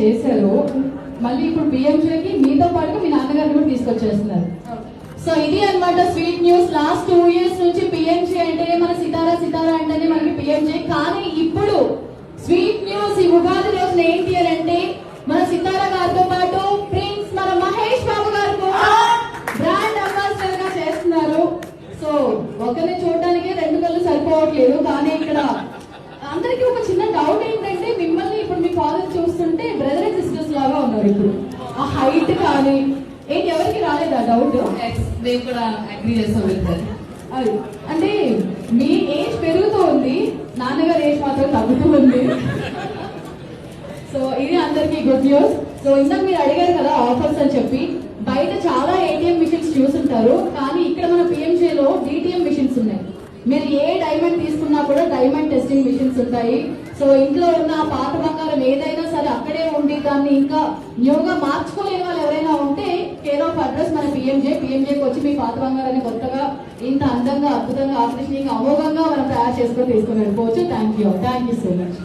చేశారు, మళ్ళీ ఇప్పుడు పిఎంజేకి మీతో పాటు మీ నాన్నగారిని కూడా తీసుకొచ్చేస్తున్నారు. సో ఇది అన్నమాట స్వీట్ న్యూస్. లాస్ట్ 2 years నుంచి పిఎంజే అంటే మన సితారా అంటేనే మనకి పిఎంజే. కానీ ఇప్పుడు స్వీట్ న్యూస్ ఈ ఉగాది రోజున ఏంటి అని అంటే మన సితారా గారితో పాటు ప్రిన్స్ మన మహేష్ బాబు గారు కూడా బ్రాండ్ అంబాసిడర్ గా చేస్తున్నారు. సో ఒకరిని చూడడానికి 2 కళ్ళు సరిపోవట్లేదు. కానీ ఇక్కడ అందరికి ఒక చిన్న డౌట్ ఏంటంటే మిమ్మల్ని ఇప్పుడు మీ ఫాదర్ చూస్తుంటే బ్రదర్ అండ్ సిస్టర్స్ లాగా ఉన్నారు. ఇప్పుడు ఆ హైట్ కానీ ఏంటి ఎవరికి రాలేదా డౌట్? మేము కూడా అగ్రీ చేస్తాం. అది అంటే మీ ఏజ్ పెరుగుతూ ఉంది, నాన్నగారి ఏజ్ మాత్రం తగ్గుతూ ఉంది. సో ఇది అందరికి గుడ్ న్యూస్. సో ఇందాక మీరు అడిగారు కదా ఆఫర్స్ అని చెప్పి, బయట చాలా ఏటీఎం మిషన్స్ చూసుంటారు, కానీ ఇక్కడ మన పిఎంజేలో డిటిఎం మిషన్స్ ఉన్నాయి. మీరు ఏ డైమండ్ తీసుకున్నా కూడా డైమండ్ టెస్టింగ్ మిషన్స్ ఉంటాయి. సో ఇంట్లో ఉన్న పాత బంగారం ఏదైనా సరే అక్కడే ఉండి దాన్ని ఇంకా న్యూగా మార్చుకోలేని వాళ్ళు ఎవరైనా ఉంటే కేర్ ఆఫ్ అడ్రస్ మన పిఎంజేకి వచ్చి మీ పాత బంగారాన్ని కొత్తగా ఇంత అందంగా అద్భుతంగా ఆకర్షణీయంగా అమోఘంగా మనం తయారు చేసుకొని తీసుకుని వెళ్ళిపోవచ్చు. Thank you so much.